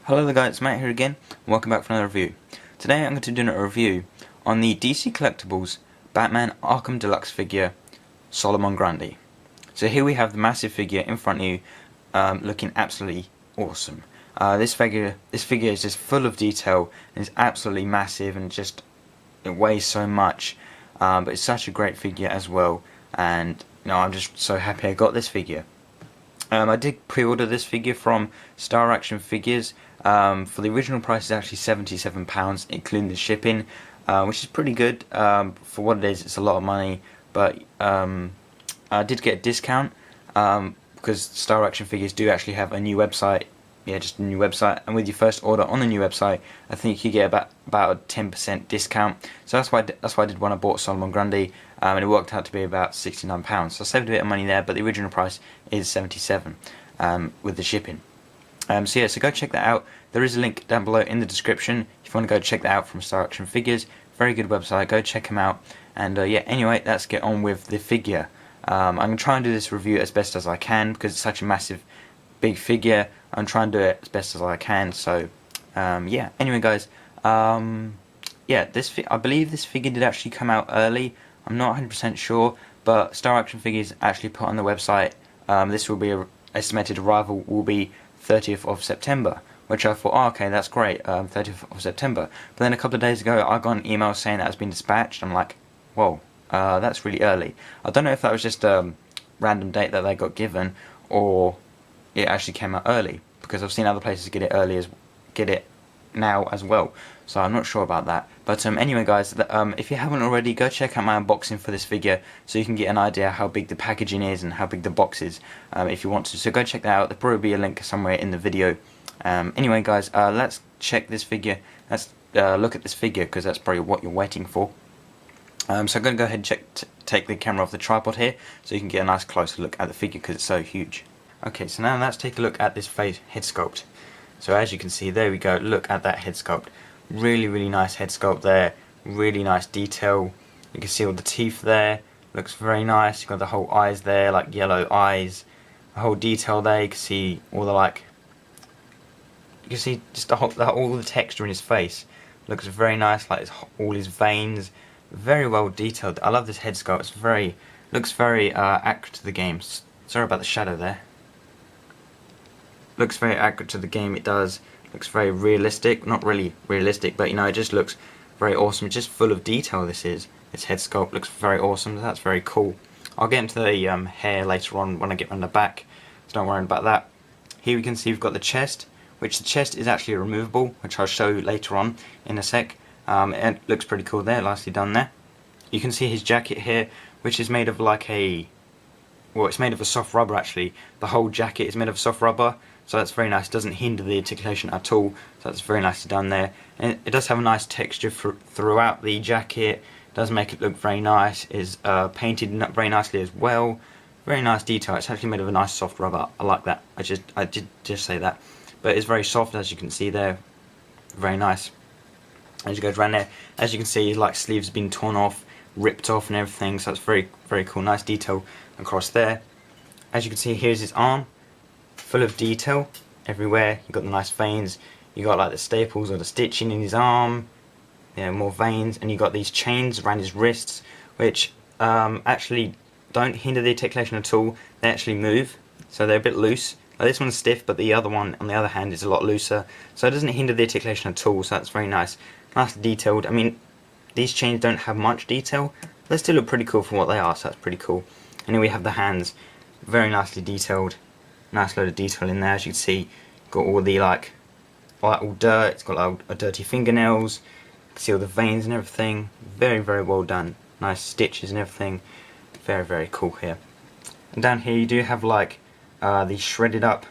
Hello there guys, it's Matt here again, and welcome back for another review. Today I'm going to do a review on the DC Collectibles Batman Arkham Deluxe figure, Solomon Grundy. So here we have the massive figure in front of you, looking absolutely awesome. This figure is just full of detail, and it's absolutely massive, and it weighs so much, but it's such a great figure as well, and I'm just so happy I got this figure. I did pre-order this figure from Star Action Figures. For the original price is actually £77, including the shipping, which is pretty good. For what it is, it's a lot of money, but I did get a discount because Star Action Figures do actually have a new website. Yeah, just a new website, and with your first order on the new website, I think you get about a 10% discount. So that's why I did when I bought Solomon Grundy, and it worked out to be about £69. So I saved a bit of money there, but the original price is £77 with the shipping. So go check that out. There is a link down below in the description if you want to go check that out from Star Action Figures. Very good website. Go check them out. And yeah, anyway, let's get on with the figure. I'm going to try and do this review as best as I can because it's such a massive, big figure. I'm trying to do it as best as I can. So yeah. Anyway, guys. Yeah, I believe this figure did actually come out early. I'm not 100% sure, but Star Action Figures actually put on the website. This will be estimated arrival will be 30th of September, which I thought, oh, okay, that's great, 30th of September. But then a couple of days ago, I got an email saying that it's been dispatched. I'm like, whoa, that's really early. I don't know if that was just a random date that they got given, or it actually came out early, because I've seen other places get it now as well. So I'm not sure about that. But anyway, guys, if you haven't already, go check out my unboxing for this figure so you can get an idea how big the packaging is and how big the box is, if you want to. So go check that out. There'll probably be a link somewhere in the video. Anyway, guys, let's check this figure. Let's look at this figure, because that's probably what you're waiting for. So I'm going to go ahead and take the camera off the tripod here so you can get a nice closer look at the figure, because it's so huge. Okay, so now let's take a look at this head sculpt. So as you can see, there we go, look at that head sculpt. Really nice head sculpt there, really nice detail. You can see all the teeth there, looks very nice. You've got the whole eyes there, like yellow eyes. The whole detail there, you can see all the you can see just all the texture in his face. Looks very nice, like all his veins, very well detailed. I love this head sculpt, looks very accurate to the game. Sorry about the shadow there. Looks very accurate to the game, it does. Looks very realistic, not really realistic, but it just looks very awesome. It's just full of detail, this head sculpt looks very awesome. That's very cool. I'll get into the hair later on when I get on the back, so don't worry about that. Here we can see we've got the chest, which the chest is actually removable, which I'll show you later on in a sec. It looks pretty cool there, nicely done there. You can see his jacket here, which is made of it's made of a soft rubber actually. The whole jacket is made of soft rubber, so that's very nice. It doesn't hinder the articulation at all, so that's very nicely done there. And it does have a nice texture throughout the jacket. It does make it look very nice. It's painted very nicely as well. Very nice detail. It's actually made of a nice soft rubber. I like that. I did just say that. But it's very soft, as you can see there. Very nice. As you go around there, as you can see, sleeves have been torn off, ripped off and everything, so it's very cool. Nice detail across there. As you can see, here's his arm, full of detail everywhere. You've got the nice veins, you got the staples or the stitching in his arm, more veins, and you got these chains around his wrists, which actually don't hinder the articulation at all. They actually move, so they're a bit loose. This one's stiff, but the other one on the other hand is a lot looser, so it doesn't hinder the articulation at all, so that's very nice. Nicely detailed. I mean, these chains don't have much detail, they still look pretty cool for what they are, so that's pretty cool. And then we have the hands, very nicely detailed. Nice load of detail in there, as you can see. Got all the all dirt, it's got dirty fingernails. You can see all the veins and everything. Very well done. Nice stitches and everything. Very cool here. And down here you do have these shredded up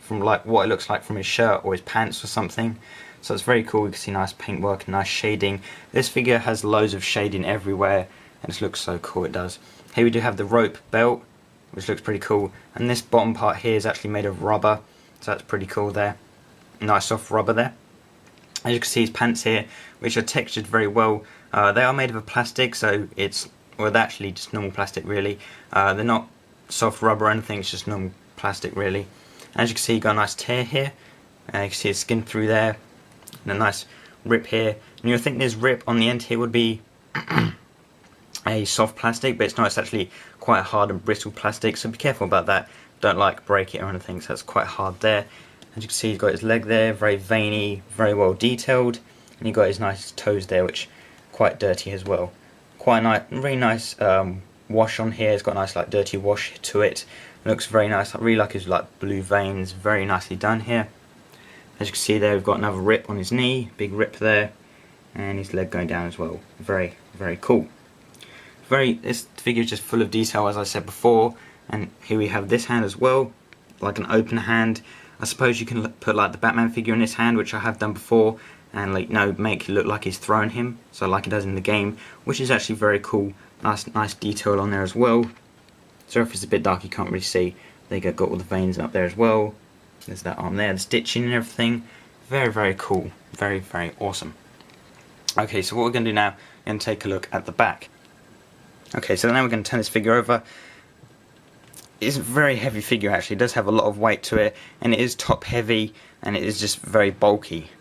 from what it looks like from his shirt or his pants or something. So it's very cool. You can see nice paintwork and nice shading. This figure has loads of shading everywhere, and it looks so cool, it does. Here we do have the rope belt, which looks pretty cool, and this bottom part here is actually made of rubber, so that's pretty cool there. Nice soft rubber there. As you can see, his pants here, which are textured very well. They are made of a plastic, so they're actually just normal plastic really. They're not soft rubber or anything, it's just normal plastic really. As you can see, you got a nice tear here, You can see his skin through there, and a nice rip here. And you'll think this rip on the end here would be a soft plastic, but it's not. It's actually quite hard and brittle plastic, so be careful about that. Don't like break it or anything, so it's quite hard there. As you can see, he's got his leg there, very veiny, very well detailed, and you've got his nice toes there, which are quite dirty as well. Quite a nice, really nice wash on here. It's got a nice like dirty wash to it. It looks very nice. I really like his like blue veins, very nicely done here. As you can see there, we've got another rip on his knee, big rip there, and his leg going down as well. Very, very cool. This figure is just full of detail, as I said before. And here we have this hand as well, like an open hand. I suppose you can put like the Batman figure in his hand, which I have done before, and like make it look like he's throwing him, so like it does in the game, which is actually very cool. Nice detail on there as well. So if it's a bit dark, you can't really see. They got all the veins up there as well. There's that arm there, the stitching and everything. Very, very cool. Very, very awesome. Okay, so what we're going to do now, we're going to take a look at the back. Okay, so now we're going to turn this figure over. It's a very heavy figure actually. It does have a lot of weight to it, and it is top heavy, and it is just very bulky.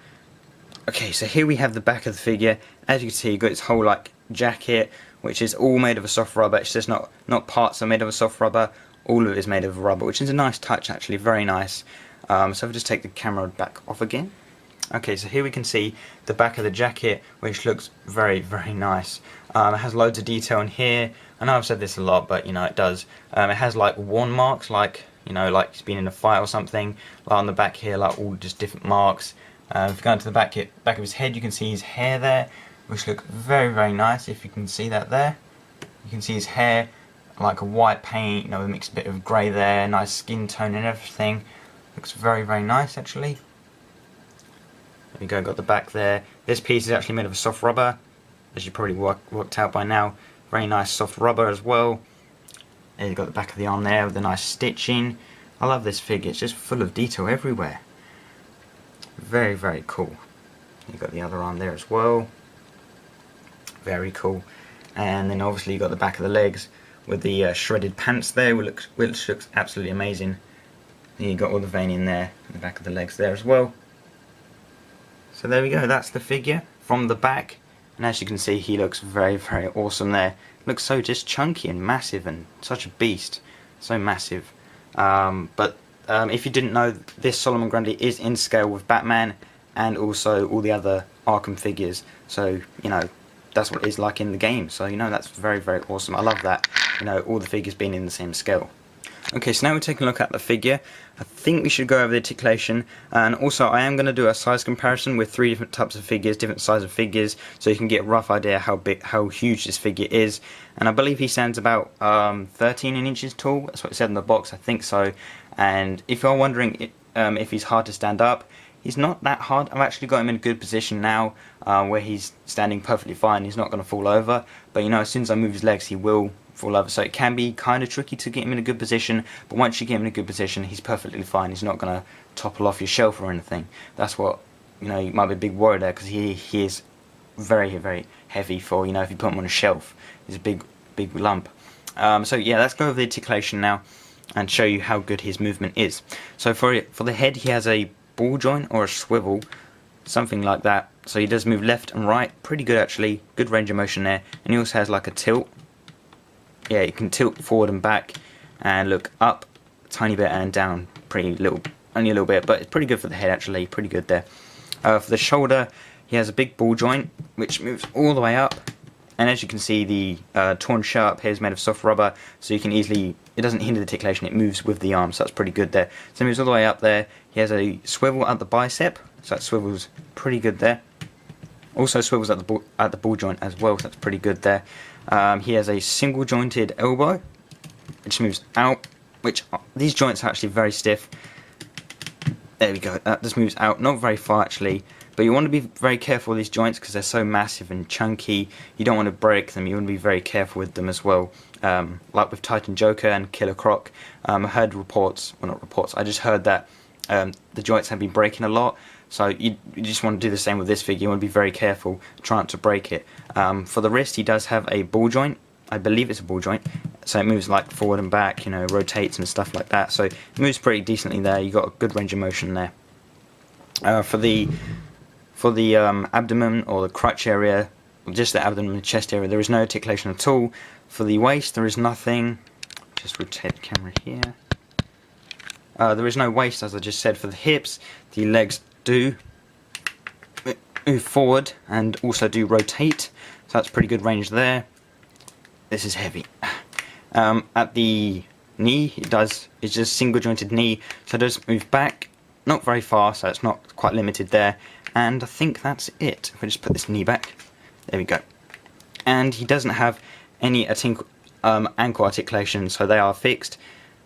Okay, so here we have the back of the figure. As you can see, you've got its whole like jacket, which is all made of a soft rubber. It's just not parts are made of a soft rubber. All of it is made of rubber, which is a nice touch actually, very nice. So if I just take the camera back off again. Okay, so here we can see the back of the jacket, which looks very, very nice. It has loads of detail in here. I know I've said this a lot, but you know it does. It has like worn marks, like like it's been in a fight or something. Like on the back here, like all just different marks. If you go into the back of his head, you can see his hair there, which looks very, very nice. If you can see that there, you can see his hair like a white paint, with a mixed bit of grey there, nice skin tone and everything. Looks very, very nice actually. There we go, got the back there. This piece is actually made of a soft rubber, as you probably worked out by now. Very nice soft rubber as well. There you've got the back of the arm there with the nice stitching. I love this figure, it's just full of detail everywhere. Very, very cool. You've got the other arm there as well. Very cool. And then obviously you've got the back of the legs with the shredded pants there, which looks absolutely amazing. And you've got all the vein in there, in the back of the legs there as well. So there we go, that's the figure from the back. And as you can see, he looks very, very awesome there. Looks so just chunky and massive and such a beast. So massive. But if you didn't know, this Solomon Grundy is in scale with Batman and also all the other Arkham figures. So, that's what it is like in the game. So, that's very, very awesome. I love that, all the figures being in the same scale. Okay, so now we're taking a look at the figure. I think we should go over the articulation, and also I am going to do a size comparison with 3 different types of figures, different size of figures, so you can get a rough idea how huge this figure is. And I believe he stands about 13 inches tall. That's what it said in the box. I think so. And if you're wondering if he's hard to stand up, he's not that hard. I've actually got him in a good position now, where he's standing perfectly fine. He's not going to fall over, but as soon as I move his legs, he will fall over. So it can be kind of tricky to get him in a good position, but once you get him in a good position, he's perfectly fine. He's not going to topple off your shelf or anything. That's what, you might be a big worry there, because he is very, very heavy for, if you put him on a shelf. He's a big lump. So yeah, let's go over the articulation now and show you how good his movement is. So for the head, he has a ball joint or a swivel, something like that. So he does move left and right, pretty good actually, good range of motion there. And he also has like a tilt. Yeah, you can tilt forward and back and look up a tiny bit and down only a little bit, but it's pretty good for the head actually, pretty good there. For the shoulder, he has a big ball joint which moves all the way up, and as you can see, the torn shirt up here is made of soft rubber, so you can easily, it doesn't hinder the articulation, it moves with the arm, so that's pretty good there. So it moves all the way up there. He has a swivel at the bicep, so that swivels pretty good there. Also swivels at the ball joint as well, so that's pretty good there. He has a single jointed elbow, which moves out, these joints are actually very stiff. There we go, that just moves out, not very far actually, but you want to be very careful with these joints because they're so massive and chunky. You don't want to break them, you want to be very careful with them as well. Like with Titan Joker and Killer Croc, I heard reports, well not reports, I just heard that the joints have been breaking a lot. So you just want to do the same with this figure. You want to be very careful, try not to break it. For the wrist, he does have a ball joint. I believe it's a ball joint. So it moves like forward and back, rotates and stuff like that. So it moves pretty decently there. You've got a good range of motion there. For the abdomen or the crotch area, or just the abdomen and chest area, there is no articulation at all. For the waist, there is nothing. Just rotate the camera here. There is no waist, as I just said. For the hips, the legs do move forward and also do rotate, so that's pretty good range there. This is heavy. At the knee, it's just single jointed knee, so it does move back, not very far, so it's not quite limited there. And I think that's it. If I just put this knee back, there we go. And he doesn't have any ankle articulation, so they are fixed.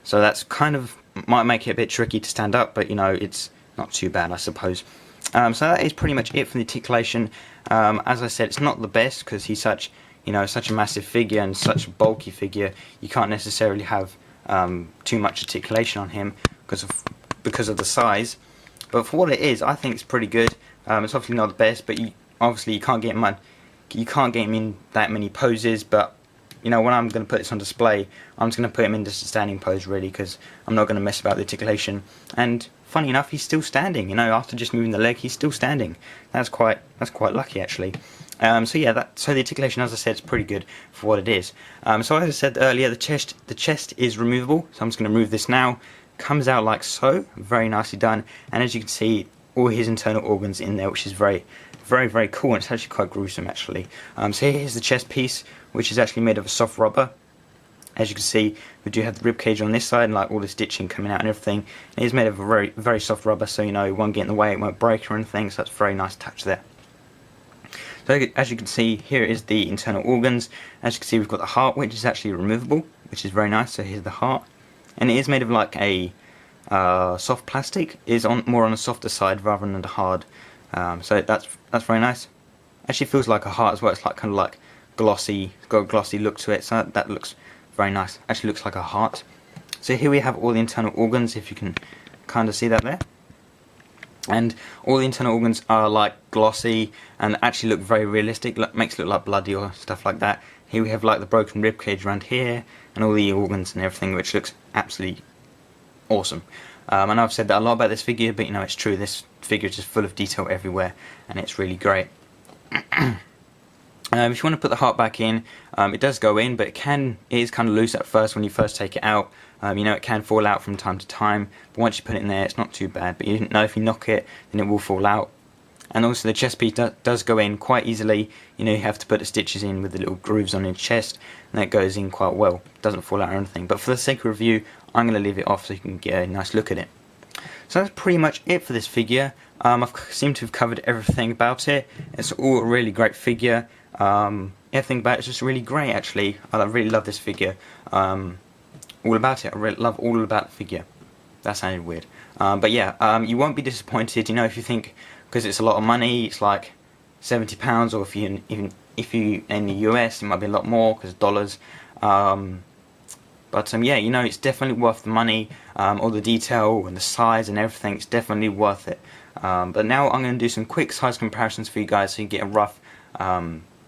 So that's kind of might make it a bit tricky to stand up, but you know, it's not too bad, I suppose. So that is pretty much it for the articulation. As I said, it's not the best because he's such a massive figure and such a bulky figure. You can't necessarily have too much articulation on him because of the size. But for what it is, I think it's pretty good. It's obviously not the best, but you can't get him in that many poses. But you know, when I'm going to put this on display, I'm just going to put him in just a standing pose, really, because I'm not going to mess about the articulation. And funny enough, he's still standing. You know, after just moving the leg, he's still standing. That's quite lucky, actually. So yeah, so the articulation, as I said, is pretty good for what it is. So as I said earlier, the chest is removable. So I'm just going to remove this now. Comes out like so, very nicely done. And as you can see, all his internal organs in there, which is very, very cool. And it's actually quite gruesome, actually. So here's the chest piece, which is actually made of a soft rubber. As you can see, we do have the rib cage on this side and like all the stitching coming out and everything. It is made of a very, very soft rubber, so you know it won't get in the way, it won't break or anything. So that's a very nice touch there. So as you can see, here is the internal organs. As you can see, we've got the heart, which is actually removable, which is very nice. So here's the heart, and it is made of like a soft plastic. It is more on the softer side rather than the hard. So that's very nice. Actually feels like a heart as well. It's like kind of like glossy. It's got a glossy look to it. So that looks very nice. Actually looks like a heart. So here we have all the internal organs, if you can kind of see that there. And all the internal organs are like glossy and actually look very realistic. Makes it look like bloody or stuff like that. Here we have like the broken rib cage around here and all the organs and everything, which looks absolutely awesome. I know I've said that a lot about this figure, but you know, it's true. This figure is just full of detail everywhere, and it's really great. If you want to put the heart back in, it does go in, but it is kind of loose at first when you first take it out. You know, it can fall out from time to time, but once you put it in there, it's not too bad. But you know, if you knock it, then it will fall out. And also the chest piece does go in quite easily. You know, you have to put the stitches in with the little grooves on your chest, and that goes in quite well. It doesn't fall out or anything. But for the sake of review, I'm going to leave it off so you can get a nice look at it. So that's pretty much it for this figure. I've seemed to have covered everything about it. It's all a really great figure. Everything about it is just really great, actually. I really love this figure. All about it. I really love all about the figure. That sounded weird. But yeah, you won't be disappointed. You know, if you think, because it's a lot of money, it's like £70, or if you in the US, it might be a lot more because dollars. But yeah, you know, it's definitely worth the money. All the detail and the size and everything, it's definitely worth it. But now I'm going to do some quick size comparisons for you guys so you get a rough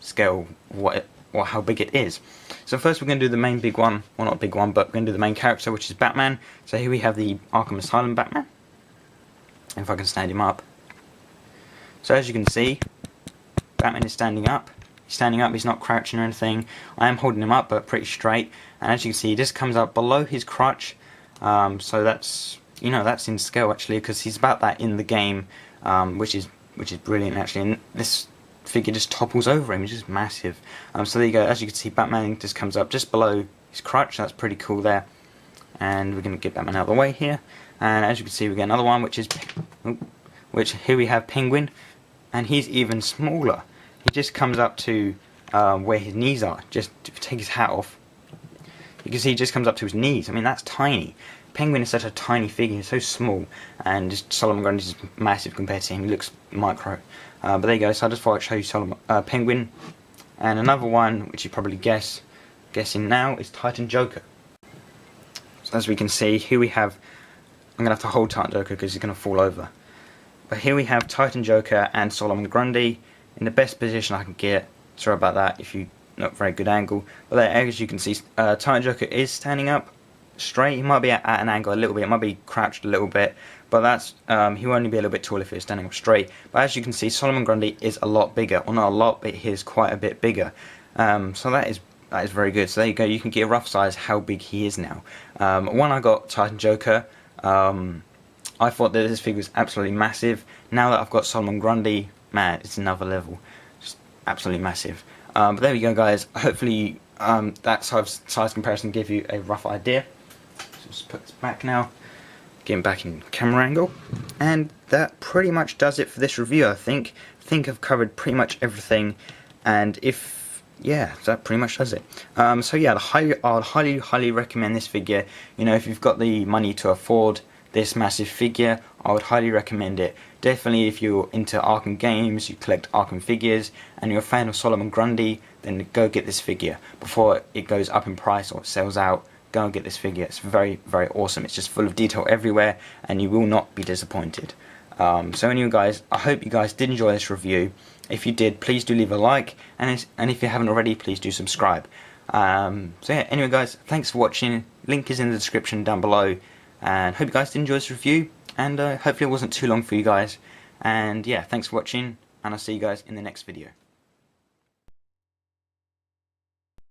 scale of how big it is. So first we're going to do the main big one, well not big one, but we're going to do the main character, which is Batman. So here we have the Arkham Asylum Batman, if I can stand him up. So as you can see, Batman is standing up. He's standing up, he's not crouching or anything. I am holding him up, but pretty straight. And as you can see, he just comes up below his crotch. So that's, you know, that's in scale actually, because he's about that in the game, which is brilliant actually. And this figure just topples over him, it's just massive. So there you go. As you can see, Batman just comes up just below his crotch. That's pretty cool there. And we're going to get Batman out of the way here. And as you can see, we get another one, which here we have Penguin, and he's even smaller. He just comes up to where his knees are. Just to take his hat off, you can see he just comes up to his knees. I mean, that's tiny. Penguin is such a tiny figure, he's so small, and just Solomon Grundy is massive compared to him. He looks micro. But there you go. So I just thought I'd show you Penguin, and another one which you probably guessing now is Titan Joker. So as we can see, here we have. I'm gonna have to hold Titan Joker because he's gonna fall over. But here we have Titan Joker and Solomon Grundy in the best position I can get. Sorry about that if you not very good angle. But there, as you can see, Titan Joker is standing up straight. He might be at an angle a little bit. It might be crouched a little bit. but that's he will only be a little bit taller if he was standing up straight. But as you can see, Solomon Grundy is a lot bigger, or not a lot, but he is quite a bit bigger. So that is very good. So there you go, you can get a rough size how big he is now. When I got Titan Joker, I thought that this figure was absolutely massive. Now that I've got Solomon Grundy, man, it's another level. Just absolutely massive. But there we go, guys. Hopefully that size comparison give you a rough idea. So just put this back now. Getting back in camera angle. And that pretty much does it for this review, I think. I think I've covered pretty much everything. And yeah, that pretty much does it. So yeah, I'd highly recommend this figure. You know, if you've got the money to afford this massive figure, I would highly recommend it. Definitely if you're into Arkham games, you collect Arkham figures, and you're a fan of Solomon Grundy, then go get this figure before it goes up in price or it sells out. Go and get this figure. It's very awesome. It's just full of detail everywhere, and you will not be disappointed. So anyway, guys, I hope you guys did enjoy this review. If you did, please do leave a like, and if you haven't already, please do subscribe. So yeah, anyway, guys, thanks for watching. Link is in the description down below, and hope you guys did enjoy this review, and hopefully it wasn't too long for you guys. And yeah, thanks for watching, and I'll see you guys in the next video.